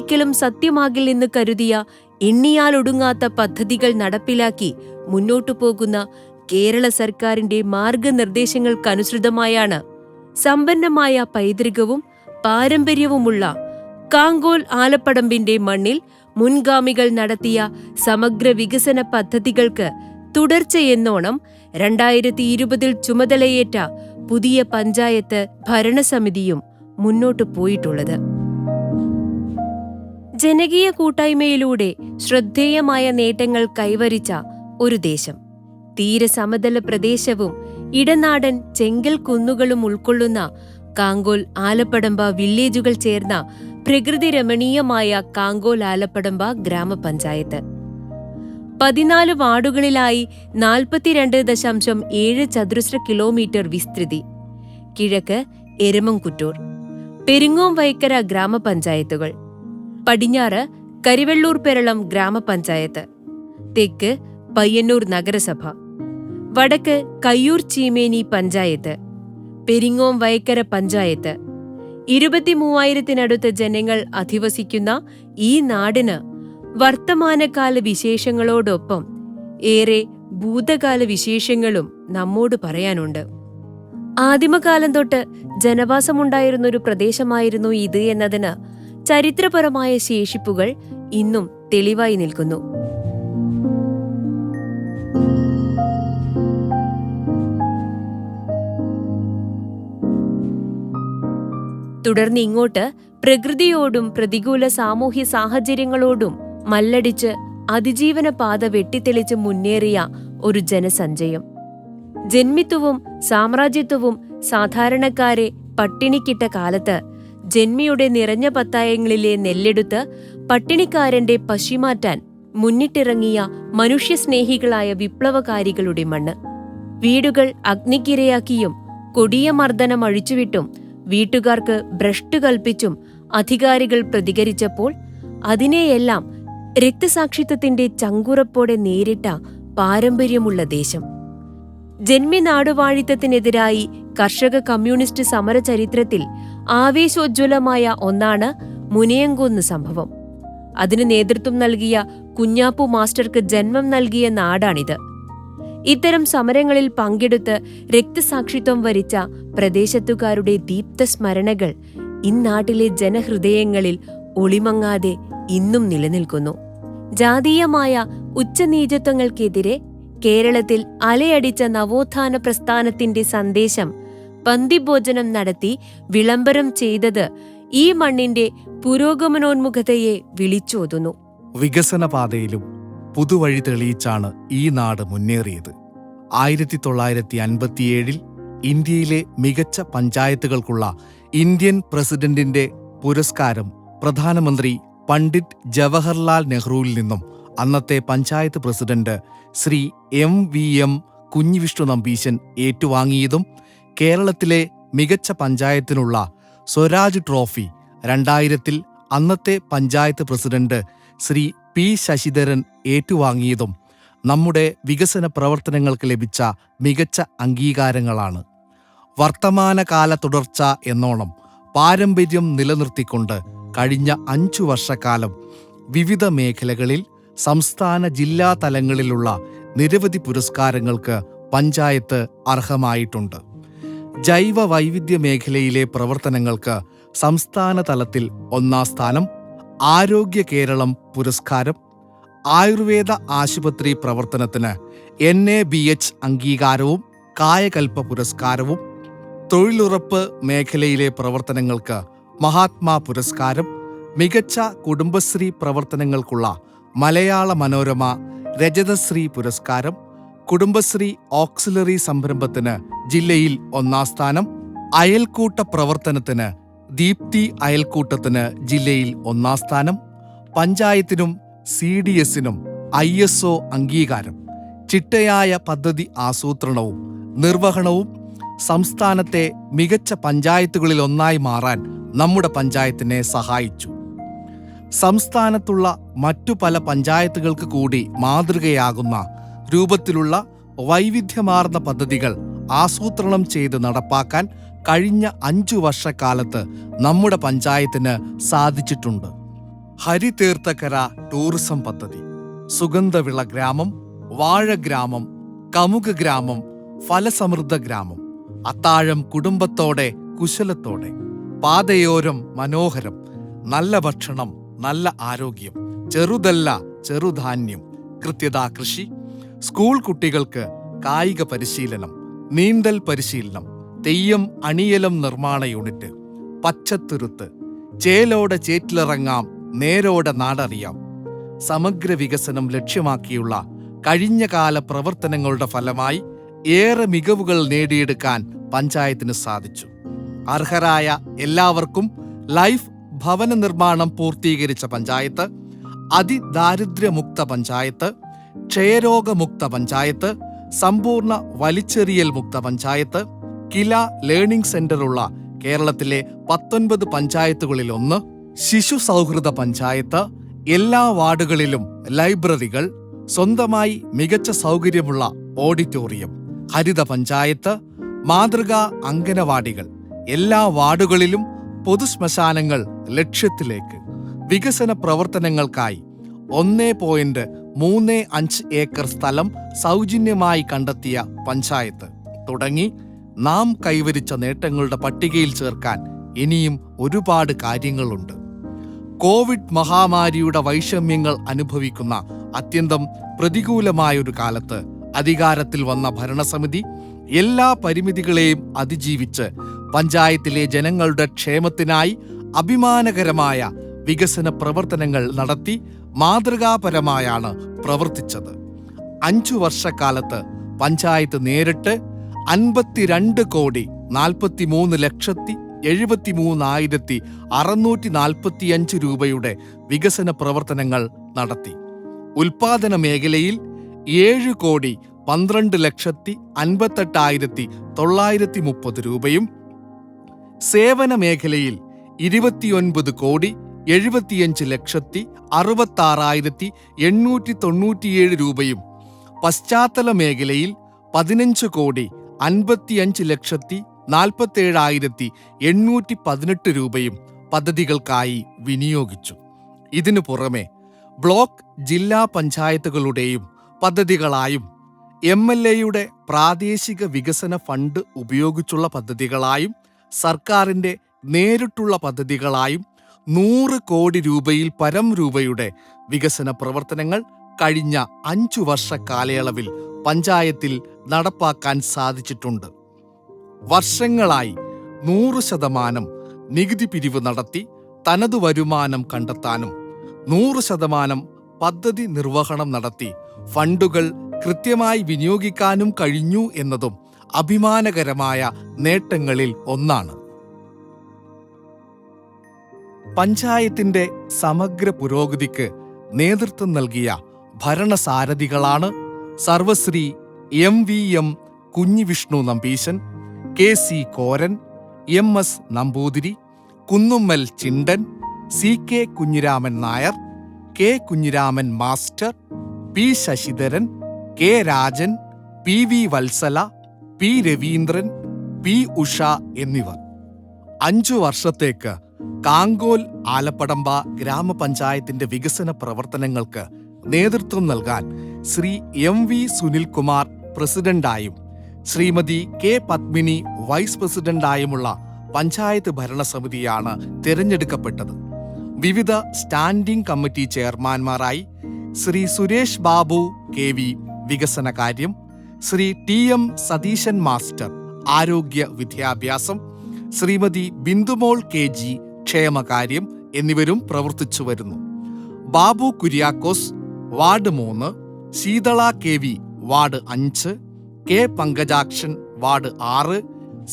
ഒരിക്കലും സത്യമാകില്ലെന്ന് കരുതിയ എണ്ണിയാലൊടുങ്ങാത്ത പദ്ധതികൾ നടപ്പിലാക്കി മുന്നോട്ടു പോകുന്ന കേരള സർക്കാരിന്റെ മാർഗനിർദ്ദേശങ്ങൾക്കനുസൃതമായാണ് സമ്പന്നമായ പൈതൃകവും പാരമ്പര്യവുമുള്ള കാങ്കോൽ ആലപ്പടമ്പിന്റെ മണ്ണിൽ മുൻഗാമികൾ നടത്തിയ സമഗ്ര വികസന പദ്ധതികൾക്ക് തുടർച്ചയെന്നോണം 2020 ചുമതലയേറ്റ പുതിയ പഞ്ചായത്ത് ഭരണസമിതിയും മുന്നോട്ടു പോയിട്ടുള്ളത്. ജനകീയ കൂട്ടായ്മയിലൂടെ ശ്രദ്ധേയമായ നേട്ടങ്ങൾ കൈവരിച്ച ഒരു ദേശം. തീരെ സമതല പ്രദേശവും ഇടനാടൻ ചെങ്കൽ കുന്നുകളും ഉൾക്കൊള്ളുന്ന കാങ്കോൽ ആലപ്പടമ്പ വില്ലേജുകൾ ചേർന്ന പ്രകൃതി രമണീയമായ കാങ്കോൽ ആലപ്പടമ്പ ഗ്രാമപഞ്ചായത്ത്. 14 വാർഡുകളിലായി 42.7 ചതുരശ്ര കിലോമീറ്റർ വിസ്തൃതി. കിഴക്ക് എരമംകുറ്റൂർ, പെരിങ്ങോം വൈക്കര ഗ്രാമപഞ്ചായത്തുകൾ, പടിഞ്ഞാറ് കരിവെള്ളൂർ പെരളം ഗ്രാമപഞ്ചായത്ത്, തെക്ക് പയ്യന്നൂർ നഗരസഭ, വടക്ക് കയ്യൂർ ചീമേനി പഞ്ചായത്ത്, പെരിങ്ങോം വൈക്കര പഞ്ചായത്ത്. 23,000-നടുത്ത് ജനങ്ങൾ അധിവസിക്കുന്ന ഈ നാടിന് വർത്തമാനകാല വിശേഷങ്ങളോടൊപ്പം ഏറെ ഭൂതകാല വിശേഷങ്ങളും നമ്മോട് പറയാനുണ്ട്. ആദിമകാലം തൊട്ട് ജനവാസമുണ്ടായിരുന്നൊരു പ്രദേശമായിരുന്നു ഇത് എന്നതിന് ചരിത്രപരമായ ശേഷിപ്പുകൾ ഇന്നും തെളിവായി നിൽക്കുന്നു. തുടർന്ന് ഇങ്ങോട്ട് പ്രകൃതിയോടും പ്രതികൂല സാമൂഹ്യ സാഹചര്യങ്ങളോടും മല്ലടിച്ച് അതിജീവന പാത വെട്ടിത്തെളിച്ച് മുന്നേറിയ ഒരു ജനസഞ്ചയം. ജന്മിത്വവും സാമ്രാജ്യത്വവും സാധാരണക്കാരെ പട്ടിണിക്കിട്ട കാലത്ത് ജന്മിയുടെ നിറഞ്ഞ പത്തായങ്ങളിലെ നെല്ലെടുത്ത് പട്ടിണിക്കാരന്റെ പശിമാറ്റാൻ മുന്നിട്ടിറങ്ങിയ മനുഷ്യസ്നേഹികളായ വിപ്ലവകാരികളുടെ മണ്ണ്. വീടുകൾ അഗ്നിക്കിരയാക്കിയും കൊടിയ മർദ്ദനം അഴിച്ചുവിട്ടും വീട്ടുകാർക്ക് ഭ്രഷ്ട് കൽപ്പിച്ചും അധികാരികൾ പ്രതികരിച്ചപ്പോൾ അതിനെയെല്ലാം രക്തസാക്ഷിത്വത്തിന്റെ ചങ്കുറപ്പോടെ നേരിട്ട പാരമ്പര്യമുള്ള ദേശം. ജന്മിനാടുവാഴിത്തത്തിനെതിരായി കർഷക കമ്മ്യൂണിസ്റ്റ് സമര ചരിത്രത്തിൽ ആവേശോജ്വലമായ ഒന്നാണ് മുനയംകുന്ന് സംഭവം. അതിന് നേതൃത്വം നൽകിയ കുഞ്ഞാപ്പു മാസ്റ്റർക്ക് ജന്മം നൽകിയ നാടാണിത്. ഇത്തരം സമരങ്ങളിൽ പങ്കെടുത്ത് രക്തസാക്ഷിത്വം വരിച്ച പ്രദേശത്തുകാരുടെ ദീപ്തസ്മരണകൾ ഇന്നാട്ടിലെ ജനഹൃദയങ്ങളിൽ ഒളിമങ്ങാതെ ഇന്നും നിലനിൽക്കുന്നു. ജാതീയമായ ഉച്ചനീചത്വങ്ങൾക്കെതിരെ കേരളത്തിൽ അലയടിച്ച നവോത്ഥാന പ്രസ്ഥാനത്തിന്റെ സന്ദേശം പന്തിഭോജനം നടത്തി വിളംബരം ചെയ്തത് ഈ മണ്ണിന്റെ പുരോഗമനോന്മുഖതയെ വിളിച്ചോതുന്നു. വികസനപാതയിലും പുതുവഴി തെളിയിച്ചാണ് ഈ നാട് മുന്നേറിയത്. 1957 ഇന്ത്യയിലെ മികച്ച പഞ്ചായത്തുകൾക്കുള്ള ഇന്ത്യൻ പ്രസിഡന്റിന്റെ പുരസ്കാരം പ്രധാനമന്ത്രി പണ്ഡിറ്റ് ജവഹർലാൽ നെഹ്റുവിൽ നിന്നും അന്നത്തെ പഞ്ചായത്ത് പ്രസിഡന്റ് ശ്രീ MVM കുഞ്ഞിവിഷ്ണു നമ്പീശൻ ഏറ്റുവാങ്ങിയതും കേരളത്തിലെ മികച്ച പഞ്ചായത്തിനുള്ള സ്വരാജ് ട്രോഫി 2000 അന്നത്തെ പഞ്ചായത്ത് പ്രസിഡന്റ് ശ്രീ P. ശശിധരൻ ഏറ്റുവാങ്ങിയതും നമ്മുടെ വികസന പ്രവർത്തനങ്ങൾക്ക് ലഭിച്ച മികച്ച അംഗീകാരങ്ങളാണ്. വർത്തമാനകാല തുടർച്ച എന്നോണം പാരമ്പര്യം നിലനിർത്തിക്കൊണ്ട് കഴിഞ്ഞ 5 വർഷക്കാലം വിവിധ മേഖലകളിൽ സംസ്ഥാന ജില്ലാ തലങ്ങളിലുള്ള നിരവധി പുരസ്കാരങ്ങൾക്ക് പഞ്ചായത്ത് അർഹമായിട്ടുണ്ട്. ജൈവ വൈവിധ്യ മേഖലയിലെ പ്രവർത്തനങ്ങൾക്ക് സംസ്ഥാന തലത്തിൽ 1ാം സ്ഥാനം, ആരോഗ്യ കേരളം പുരസ്കാരം, ആയുർവേദ ആശുപത്രി പ്രവർത്തനത്തിന് NABH അംഗീകാരവും കായകൽപ്പ പുരസ്കാരവും, തൊഴിലുറപ്പ് മേഖലയിലെ പ്രവർത്തനങ്ങൾക്ക് മഹാത്മാ പുരസ്കാരം, മികച്ച കുടുംബശ്രീ പ്രവർത്തനങ്ങൾക്കുള്ള മലയാള മനോരമ രജതശ്രീ പുരസ്കാരം, കുടുംബശ്രീ ഓക്സിലറി സംരംഭത്തിന് ജില്ലയിൽ 1ാം സ്ഥാനം, അയൽക്കൂട്ട പ്രവർത്തനത്തിന് ദീപ്തി അയൽക്കൂട്ടത്തിന് ജില്ലയിൽ 1ാം സ്ഥാനം, പഞ്ചായത്തിനും CDSനും ISO അംഗീകാരം, ചിട്ടയായ പദ്ധതി ആസൂത്രണവും നിർവഹണവും സംസ്ഥാനത്തെ മികച്ച പഞ്ചായത്തുകളിലൊന്നായി മാറാൻ നമ്മുടെ പഞ്ചായത്തിനെ സഹായിച്ചു. സംസ്ഥാനത്തുള്ള മറ്റു പല പഞ്ചായത്തുകൾക്ക് കൂടി മാതൃകയാകുന്ന രൂപത്തിലുള്ള വൈവിധ്യമാർന്ന പദ്ധതികൾ ആസൂത്രണം ചെയ്ത് നടപ്പാക്കാൻ കഴിഞ്ഞ 5 വർഷക്കാലത്ത് നമ്മുടെ പഞ്ചായത്തിന് സാധിച്ചിട്ടുണ്ട്. ഹരിതീർത്ഥക്കര ടൂറിസം പദ്ധതി, സുഗന്ധവിള ഗ്രാമം, വാഴഗ്രാമം, കമുക് ഗ്രാമം, ഫലസമൃദ്ധ ഗ്രാമം, അത്താഴം കുടുംബത്തോടെ കുശലത്തോടെ, പാതയോരം മനോഹരം, നല്ല ഭക്ഷണം, നല്ല ആരോഗ്യം, ചെറുതല്ല ചെറുധാന്യം, കൃത്യതാ കൃഷി, സ്കൂൾ കുട്ടികൾക്ക് കായിക പരിശീലനം, നീന്തൽ പരിശീലനം, തെയ്യം അണിയലം നിർമ്മാണ യൂണിറ്റ്, പച്ചത്തുരുത്ത്, ചേലോടെ ചേറ്റിലിറങ്ങാം, നേരോടെ നാടറിയാം. സമഗ്ര വികസനം ലക്ഷ്യമാക്കിയുള്ള കഴിഞ്ഞകാല പ്രവർത്തനങ്ങളുടെ ഫലമായി ഏറെ മികവുകൾ നേടിയെടുക്കാൻ പഞ്ചായത്തിന് സാധിച്ചു. അർഹരായ എല്ലാവർക്കും ലൈഫ് ഭവന നിർമ്മാണം പൂർത്തീകരിച്ച പഞ്ചായത്ത്, അതിദാരിദ്ര്യമുക്ത പഞ്ചായത്ത്, ക്ഷയരോഗമുക്ത പഞ്ചായത്ത്, സമ്പൂർണ്ണ വലിച്ചെറിയൽ മുക്ത പഞ്ചായത്ത്, കില ലേണിംഗ് സെന്ററുള്ള കേരളത്തിലെ 19 പഞ്ചായത്തുകളിലൊന്ന്, ശിശു സൗഹൃദ പഞ്ചായത്ത്, എല്ലാ വാർഡുകളിലും ലൈബ്രറികൾ, സ്വന്തമായി മികച്ച സൗകര്യമുള്ള ഓഡിറ്റോറിയം, ഹരിത പഞ്ചായത്ത്, മാതൃകാ അംഗനവാടികൾ, എല്ലാ വാർഡുകളിലും പൊതുശ്മശാനങ്ങൾ ലക്ഷ്യത്തിലേക്ക്. വികസന പ്രവർത്തനങ്ങൾക്കായി 1.35 ഏക്കർ സ്ഥലം സൗജന്യമായി കണ്ടെത്തിയ പഞ്ചായത്ത് തുടങ്ങി നാം കൈവരിച്ച നേട്ടങ്ങളുടെ പട്ടികയിൽ ചേർക്കാൻ ഇനിയും ഒരുപാട് കാര്യങ്ങളുണ്ട്. കോവിഡ് മഹാമാരിയുടെ വൈഷമ്യങ്ങൾ അനുഭവിക്കുന്ന അത്യന്തം പ്രതികൂലമായൊരു കാലത്ത് അധികാരത്തിൽ വന്ന ഭരണസമിതി എല്ലാ പരിമിതികളെയും അതിജീവിച്ച് പഞ്ചായത്തിലെ ജനങ്ങളുടെ ക്ഷേമത്തിനായി അഭിമാനകരമായ വികസന പ്രവർത്തനങ്ങൾ നടത്തി മാതൃകാപരമായാണ് പ്രവർത്തിച്ചത്. 5 വർഷക്കാലത്ത് പഞ്ചായത്ത് നേരിട്ട് 52,43,73,645 രൂപയുടെ വികസന പ്രവർത്തനങ്ങൾ നടത്തി. ഉൽപാദന മേഖലയിൽ 7,12,58,930 രൂപയും, സേവന മേഖലയിൽ 29,75,66,897 രൂപയും, പശ്ചാത്തല മേഖലയിൽ 15,55,47,818 രൂപയും പദ്ധതികൾക്കായി വിനിയോഗിച്ചു. ഇതിനു പുറമെ ബ്ലോക്ക് ജില്ലാ പഞ്ചായത്തുകളുടെയും പദ്ധതികളായും MLAയുടെ പ്രാദേശിക വികസന ഫണ്ട് ഉപയോഗിച്ചുള്ള പദ്ധതികളായും സർക്കാരിൻ്റെ നേരിട്ടുള്ള പദ്ധതികളായും 100 കോടി രൂപയിൽ പരം രൂപയുടെ വികസന പ്രവർത്തനങ്ങൾ കഴിഞ്ഞ 5 വർഷ കാലയളവിൽ പഞ്ചായത്തിൽ നടപ്പാക്കാൻ സാധിച്ചിട്ടുണ്ട്. വർഷങ്ങളായി 100% നികുതി പിരിവ് നടത്തി തനതു വരുമാനം കണ്ടെത്താനും 100% പദ്ധതി നിർവഹണം നടത്തി ഫണ്ടുകൾ കൃത്യമായി വിനിയോഗിക്കാനും കഴിഞ്ഞു എന്നതും അഭിമാനകരമായ നേട്ടങ്ങളിൽ ഒന്നാണ്. പഞ്ചായത്തിന്റെ സമഗ്ര പുരോഗതിക്ക് നേതൃത്വം നൽകിയ ഭരണസാരഥികളാണ് സർവശ്രീ MVM Kunhivishnu Nambeesan, KC Koran, MS Namboothiri, Kunnummal Chindan, CK Kunhiraman Nair, K Kunhiraman master, P Sasidharan, K Rajan, PV Vatsala, P Raveendran, P Usha എന്നിവർ. 5 വർഷത്തേക്ക് കാങ്കോൽ ആലപ്പടമ്പ ഗ്രാമപഞ്ചായത്തിന്റെ വികസന പ്രവർത്തനങ്ങൾക്ക് നേതൃത്വം നൽകാൻ ശ്രീ MV സുനിൽകുമാർ പ്രസിഡന്റായും ശ്രീമതി K പത്മിനി വൈസ് പ്രസിഡന്റായുമുള്ള പഞ്ചായത്ത് ഭരണസമിതിയാണ് തിരഞ്ഞെടുക്കപ്പെട്ടത്. വിവിധ സ്റ്റാൻഡിംഗ് കമ്മിറ്റി ചെയർമാൻമാരായി ശ്രീ സുരേഷ് ബാബു KV വികസനകാര്യം, ശ്രീ TM സതീശൻ മാസ്റ്റർ ആരോഗ്യ വിദ്യാഭ്യാസം, ശ്രീമതി ബിന്ദുമോൾ KG ക്ഷേമകാര്യം എന്നിവരും പ്രവർത്തിച്ചു വരുന്നു. Babu Kuriakose ward 3, Sheethala KV ward 5, K Pankajakshan ward 6,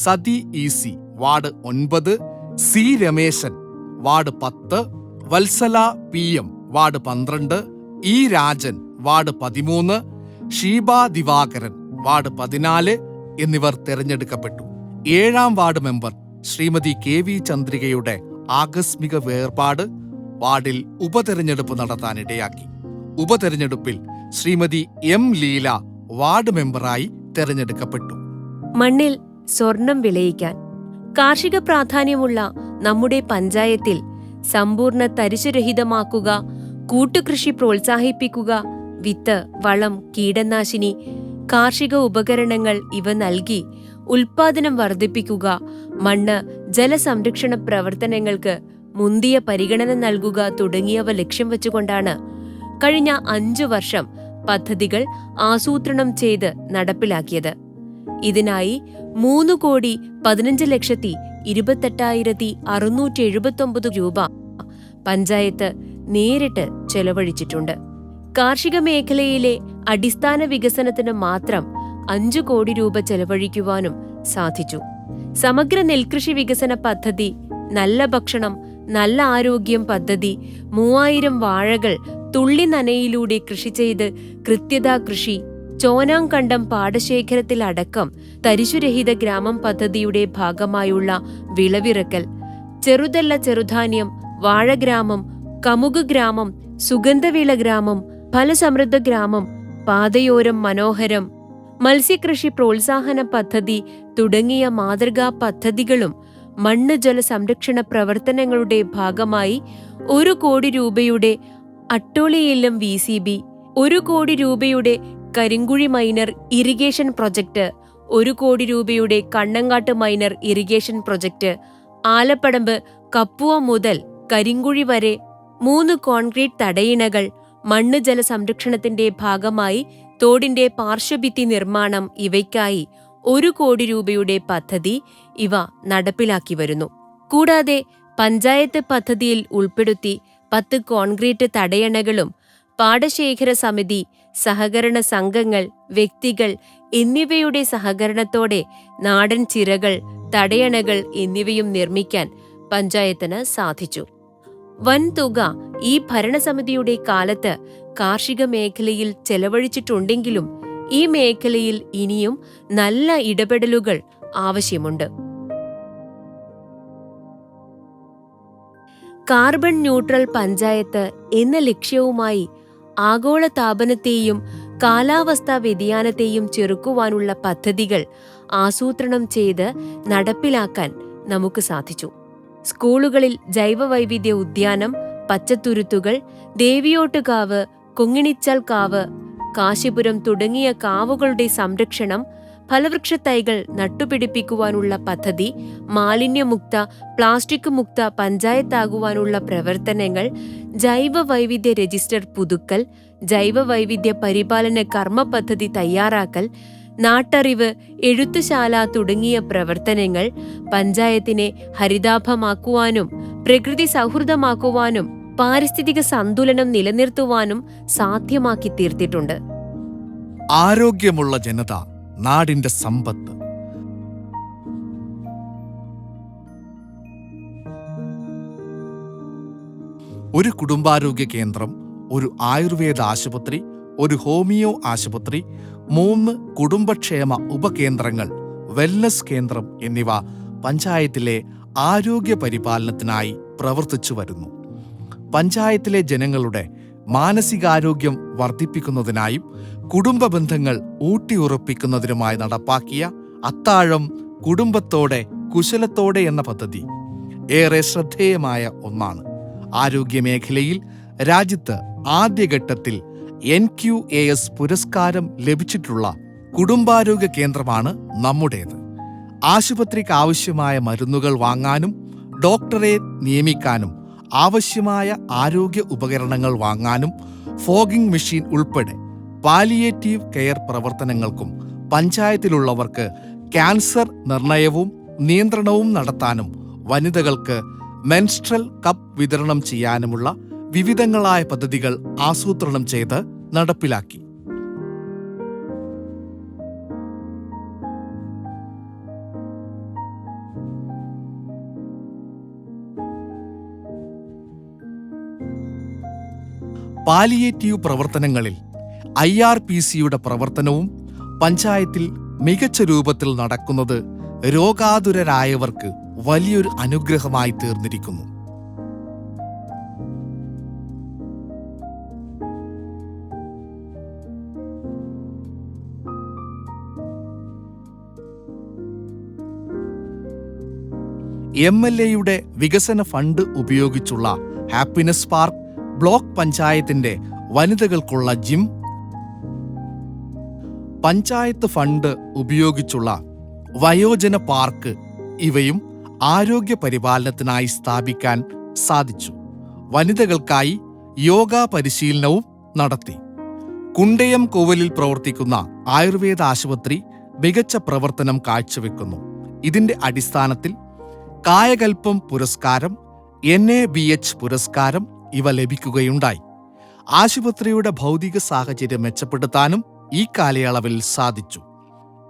Sathi EC ward 9, C Rameshan ward 10, Valsala PM ward 12, E Rajan ward 13, Sheeba Divakaran ward 14 എന്നിവർ തെരഞ്ഞെടുക്കപ്പെട്ടു. 7ാം വാർഡ് മെമ്പർ ശ്രീമതി KV ചന്ദ്രികയുടെ ആകസ്മിക വേർപാട് വാർഡിൽ ഉപതെരഞ്ഞെടുപ്പ് നടത്താനിടയാക്കി. ഉപതെരഞ്ഞെടുപ്പിൽ ശ്രീമതി M ലീല വാർഡ് മെമ്പറായി തെരഞ്ഞെടുക്കപ്പെട്ടു. മണ്ണിൽ സ്വർണം വിളയിക്കാൻ കാർഷിക പ്രാധാന്യമുള്ള നമ്മുടെ പഞ്ചായത്തിൽ സമ്പൂർണ്ണ തരിശുരഹിതമാക്കുക, കൂട്ടുകൃഷി പ്രോത്സാഹിപ്പിക്കുക, വിത്ത്, വളം, കീടനാശിനി, കാർഷിക ഉപകരണങ്ങൾ ഇവ നൽകി ഉൽപാദനം വർദ്ധിപ്പിക്കുക, മണ്ണ് ജലസംരക്ഷണ പ്രവർത്തനങ്ങൾക്ക് മുന്തിയ പരിഗണന നൽകുക തുടങ്ങിയവ ലക്ഷ്യം വെച്ചുകൊണ്ടാണ് കഴിഞ്ഞ 5 വർഷം പദ്ധതികൾ ആസൂത്രണം ചെയ്ത് നടപ്പിലാക്കിയത്. ഇതിനായി 3,15,28,679 രൂപ പഞ്ചായത്ത് നേരിട്ട് ചെലവഴിച്ചിട്ടുണ്ട്. കാർഷിക മേഖലയിലെ അടിസ്ഥാന വികസനത്തിന് മാത്രം 5 കോടി രൂപ ചെലവഴിക്കുവാനും സാധിച്ചു. സമഗ്ര നെൽകൃഷി വികസന പദ്ധതി, നല്ല ഭക്ഷണം നല്ല ആരോഗ്യം പദ്ധതി, 3000 വാഴകൾ തുള്ളി നനയിലൂടെ കൃഷി ചെയ്ത് കൃത്യതാ കൃഷി, ചോനാങ്കണ്ടം പാടശേഖരത്തിലടക്കം തരിശുരഹിത ഗ്രാമം പദ്ധതിയുടെ ഭാഗമായുള്ള വിളവിറക്കൽ, ചെറുതല്ല ചെറുധാന്യം, വാഴഗ്രാമം, കമുക് ഗ്രാമം, സുഗന്ധവിള ഗ്രാമം, ഫലസമൃദ്ധ ഗ്രാമം, പാതയോരം മനോഹരം, മത്സ്യകൃഷി പ്രോത്സാഹന പദ്ധതി തുടങ്ങിയ മാതൃകാ പദ്ധതികളും മണ്ണ് ജല സംരക്ഷണ പ്രവർത്തനങ്ങളുടെ ഭാഗമായി 1 കോടി രൂപയുടെ അട്ടോളിയില്ലം VCB, 1 കോടി രൂപയുടെ കരിങ്കുഴി മൈനർ ഇറിഗേഷൻ പ്രൊജക്ട്, 1 കോടി രൂപയുടെ Kannangad minor irrigation project, Alappadamb Kappuva മുതൽ കരിങ്കുഴി വരെ 3 കോൺക്രീറ്റ് തടയിണകൾ, മണ്ണ് ജല സംരക്ഷണത്തിന്റെ ഭാഗമായി തോടിന്റെ പാർശ്വഭിത്തി നിർമ്മാണം ഇവയ്ക്കായി 1 കോടി രൂപയുടെ പദ്ധതി ഇവ നടപ്പിലാക്കി വരുന്നു. കൂടാതെ പഞ്ചായത്ത് പദ്ധതിയിൽ ഉൾപ്പെടുത്തി 10 കോൺക്രീറ്റ് തടയണകളും പാടശേഖര സമിതി, സഹകരണ സംഘങ്ങൾ, വ്യക്തികൾ എന്നിവയുടെ സഹകരണത്തോടെ നാടൻ ചിറകൾ, തടയണകൾ എന്നിവയും നിർമ്മിക്കാൻ പഞ്ചായത്തിന് സാധിച്ചു. വൻതുക ഈ ഭരണസമിതിയുടെ കാലത്ത് കാർഷിക മേഖലയിൽ ചെലവഴിച്ചിട്ടുണ്ടെങ്കിലും ഈ മേഖലയിൽ ഇനിയും നല്ല ഇടപെടലുകൾ ആവശ്യമുണ്ട്. കാർബൺ ന്യൂട്രൽ പഞ്ചായത്ത് എന്ന ലക്ഷ്യവുമായി ആഗോള താപനത്തെയും കാലാവസ്ഥാ വ്യതിയാനത്തെയും ചെറുക്കുവാനുള്ള പദ്ധതികൾ ആസൂത്രണം ചെയ്ത് നടപ്പിലാക്കാൻ നമുക്ക് സാധിച്ചു. സ്കൂളുകളിൽ ജൈവവൈവിധ്യ ഉദ്യാനം, പച്ചത്തുരുത്തുകൾ, ദേവിയോട്ടുകാവ്, കൊങ്ങിണിച്ചാൽ കാവ്, കാശിപുരം തുടങ്ങിയ കാവുകളുടെ സംരക്ഷണം, ഫലവൃക്ഷത്തൈകൾ നട്ടുപിടിപ്പിക്കുവാനുള്ള പദ്ധതി, മാലിന്യമുക്ത പ്ലാസ്റ്റിക് മുക്ത പഞ്ചായത്താകുവാനുള്ള പ്രവർത്തനങ്ങൾ, ജൈവവൈവിധ്യ രജിസ്റ്റർ പുതുക്കൽ, ജൈവവൈവിധ്യ പരിപാലന കർമ്മ പദ്ധതി തയ്യാറാക്കൽ, നാട്ടറിവ് എഴുത്തുശാല തുടങ്ങിയ പ്രവർത്തനങ്ങൾ പഞ്ചായത്തിനെ ഹരിതാഭമാക്കുവാനും പ്രകൃതി സൗഹൃദമാക്കുവാനും പാരിസ്ഥിതിക സന്തുലനം നിലനിർത്തുവാനും സാധ്യമാക്കി തീർത്തിട്ടുണ്ട്. ആരോഗ്യമുള്ള ജനത നാടിന്റെ സമ്പത്ത്. ഒരു കുടുംബാരോഗ്യ കേന്ദ്രം, ഒരു ആയുർവേദ ആശുപത്രി, ഒരു ഹോമിയോ ആശുപത്രി, 3 കുടുംബക്ഷേമ ഉപകേന്ദ്രങ്ങൾ, വെൽനസ് കേന്ദ്രം എന്നിവ പഞ്ചായത്തിലെ ആരോഗ്യ പരിപാലനത്തിനായി പ്രവർത്തിച്ചു വരുന്നു. പഞ്ചായത്തിലെ ജനങ്ങളുടെ മാനസികാരോഗ്യം വർദ്ധിപ്പിക്കുന്നതിനായും കുടുംബ ബന്ധങ്ങൾ ഊട്ടിയുറപ്പിക്കുന്നതിനുമായി നടപ്പാക്കിയ അത്താഴം കുടുംബത്തോടെ കുശലത്തോടെ എന്ന പദ്ധതി ഏറെ ശ്രദ്ധേയമായ ഒന്നാണ്. ആരോഗ്യമേഖലയിൽ രാജ്യത്ത് ആദ്യഘട്ടത്തിൽ NQAS പുരസ്കാരം ലഭിച്ചിട്ടുള്ള കുടുംബാരോഗ്യ കേന്ദ്രമാണ് നമ്മുടേത്. ആശുപത്രിക്ക് ആവശ്യമായ മരുന്നുകൾ വാങ്ങാനും ഡോക്ടറെ നിയമിക്കാനും ആവശ്യമായ ആരോഗ്യ ഉപകരണങ്ങൾ വാങ്ങാനും ഫോഗിംഗ് മെഷീൻ ഉൾപ്പെടെ പാലിയേറ്റീവ് കെയർ പ്രവർത്തനങ്ങൾക്കും പഞ്ചായത്തിലുള്ളവർക്ക് ക്യാൻസർ നിർണയവും നിയന്ത്രണവും നടത്താനും വനിതകൾക്ക് മെൻസ്ട്രൽ കപ്പ് വിതരണം ചെയ്യാനുമുള്ള വിവിധങ്ങളായ പദ്ധതികൾ ആസൂത്രണം ചെയ്ത് നടപ്പിലാക്കി. പാലിയേറ്റീവ് പ്രവർത്തനങ്ങളിൽ IRPCയുടെ പ്രവർത്തനവും പഞ്ചായത്തിൽ മികച്ച രൂപത്തിൽ നടക്കുന്നത് രോഗാതുരരായവർക്ക് വലിയൊരു അനുഗ്രഹമായി തീർന്നിരിക്കുന്നു. MLAയുടെ വികസന ഫണ്ട് ഉപയോഗിച്ചുള്ള ഹാപ്പിനെസ് പാർക്ക്, ബ്ലോക്ക് പഞ്ചായത്തിന്റെ വനിതകൾക്കുള്ള ജിം, പഞ്ചായത്ത് ഫണ്ട് ഉപയോഗിച്ചുള്ള വയോജന പാർക്ക് ഇവയും ആരോഗ്യ പരിപാലനത്തിനായി സ്ഥാപിക്കാൻ സാധിച്ചു. വനിതകൾക്കായി യോഗ പരിശീലനവും നടത്തി. കുണ്ടയം കോവലിൽ പ്രവർത്തിക്കുന്ന ആയുർവേദ ആശുപത്രി മികച്ച പ്രവർത്തനം കാഴ്ചവെക്കുന്നു. ഇതിന്റെ അടിസ്ഥാനത്തിൽ കായകൽപ്പം പുരസ്കാരം, NABH പുരസ്കാരം ഇവ ലഭിക്കുകയുണ്ടായി. ആശുപത്രിയുടെ ഭൗതിക സാഹചര്യം മെച്ചപ്പെടുത്താനും ഈ കാലയളവിൽ സാധിച്ചു.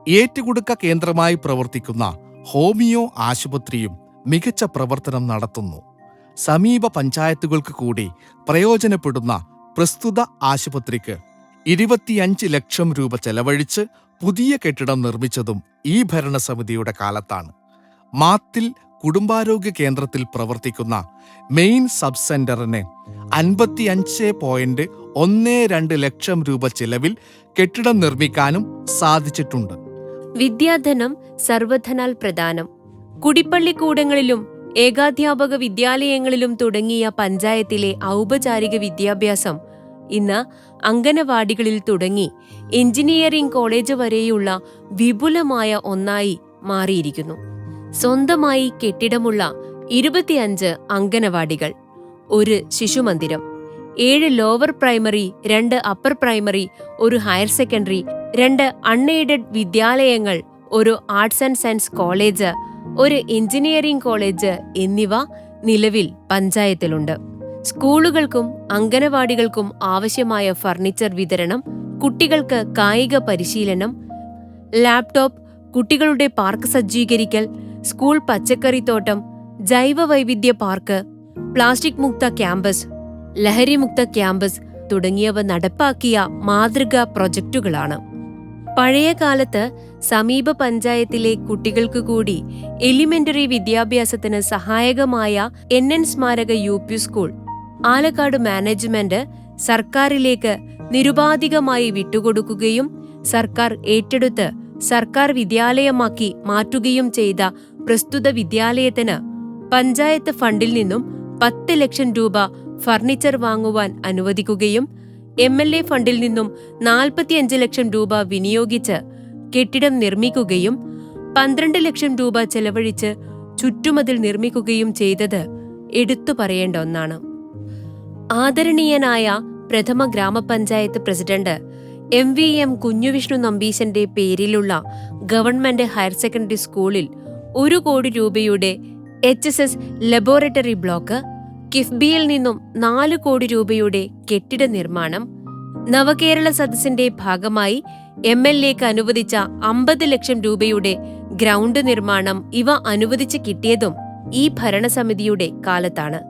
ഏറ്റുകൊടുക്ക കേന്ദ്രമായി പ്രവർത്തിക്കുന്ന ഹോമിയോ ആശുപത്രിയും മികച്ച പ്രവർത്തനം നടത്തുന്നു. സമീപ പഞ്ചായത്തുകൾക്ക് കൂടി പ്രയോജനപ്പെടുന്ന പ്രസ്തുത ആശുപത്രിക്ക് 25 ലക്ഷം രൂപ ചെലവഴിച്ച് പുതിയ കെട്ടിടം നിർമ്മിച്ചതും ഈ ഭരണസമിതിയുടെ കാലത്താണ്. മാത്തിൽ കുടുംബാരോഗ്യ കേന്ദ്രത്തിൽ പ്രവർത്തിക്കുന്ന മെയിൻ സബ് സെന്ററിന് 55.12 ലക്ഷം രൂപ ചെലവിൽ കെട്ടിടം നിർമ്മിക്കാനും സാധിച്ചിട്ടുണ്ട്. വിദ്യാധനം സർവധനാൽ പ്രദാനം. കുടിപ്പള്ളിക്കൂടങ്ങളിലും ഏകാധ്യാപക വിദ്യാലയങ്ങളിലും തുടങ്ങിയ പഞ്ചായത്തിലെ ഔപചാരിക വിദ്യാഭ്യാസം ഇന്ന് അംഗനവാടികളിൽ തുടങ്ങി എഞ്ചിനീയറിംഗ് കോളേജ് വരെയുള്ള വിപുലമായ ഒന്നായി മാറിയിരിക്കുന്നു. സ്വന്തമായി കെട്ടിടമുള്ള 25 അംഗനവാടികൾ, 1 ശിശുമന്ദിരം, 7 lower primary, 2 upper primary, 1 higher secondary, 2 unaided വിദ്യാലയങ്ങൾ, 1 arts and science college, 1 engineering college എന്നിവ നിലവിൽ പഞ്ചായത്തിലുണ്ട്. സ്കൂളുകൾക്കും അംഗനവാടികൾക്കും ആവശ്യമായ ഫർണിച്ചർ വിതരണം, കുട്ടികൾക്ക് കായിക പരിശീലനം, ലാപ്ടോപ്പ്, കുട്ടികളുടെ പാർക്ക് സജ്ജീകരിക്കൽ, സ്കൂൾ പച്ചക്കറിത്തോട്ടം, ജൈവ വൈവിധ്യ പാർക്ക്, പ്ലാസ്റ്റിക് മുക്ത ക്യാമ്പസ്, ലഹരിമുക്ത ക്യാമ്പസ് തുടങ്ങിയവ നടപ്പാക്കിയ മാതൃകാ പ്രൊജക്ടുകളാണ്. പഴയ കാലത്ത് സമീപ പഞ്ചായത്തിലെ കുട്ടികൾക്ക് കൂടി എലിമെന്ററി വിദ്യാഭ്യാസത്തിന് സഹായകമായ NN സ്മാരക UP സ്കൂൾ ആലക്കാട് മാനേജ്മെന്റ് സർക്കാരിലേക്ക് നിരുപാധികമായി വിട്ടുകൊടുക്കുകയും സർക്കാർ ഏറ്റെടുത്ത് സർക്കാർ വിദ്യാലയമാക്കി മാറ്റുകയും ചെയ്ത പ്രസ്തുത വിദ്യാലയത്തിന് പഞ്ചായത്ത് ഫണ്ടിൽ നിന്നും 10 ലക്ഷം രൂപ ഫർണിച്ചർ വാങ്ങുവാൻ അനുവദിക്കുകയും MLA ഫണ്ടിൽ നിന്നും 45 ലക്ഷം രൂപ വിനിയോഗിച്ച് കെട്ടിടം നിർമ്മിക്കുകയും 12 ലക്ഷം രൂപ ചെലവഴിച്ച് ചുറ്റുമതിൽ നിർമ്മിക്കുകയും ചെയ്തത് എടുത്തു പറയേണ്ട ഒന്നാണ്. ആദരണീയനായ പ്രഥമ ഗ്രാമപഞ്ചായത്ത് പ്രസിഡന്റ് MVM കുഞ്ഞുവിഷ്ണു നമ്പീശന്റെ പേരിലുള്ള ഗവൺമെന്റ് ഹയർ സെക്കൻഡറി സ്കൂളിൽ 1 കോടി രൂപയുടെ HSS ലബോറട്ടറി ബ്ലോക്ക്, കിഫ്ബിയിൽ നിന്നും 4 കോടി രൂപയുടെ കെട്ടിട നിർമ്മാണം, നവകേരള സദസ്സിന്റെ ഭാഗമായി MLAക്ക് അനുവദിച്ച 50 ലക്ഷം രൂപയുടെ ഗ്രൗണ്ട് നിർമ്മാണം ഇവ അനുവദിച്ച് കിട്ടിയതും ഈ ഭരണസമിതിയുടെ കാലത്താണ്.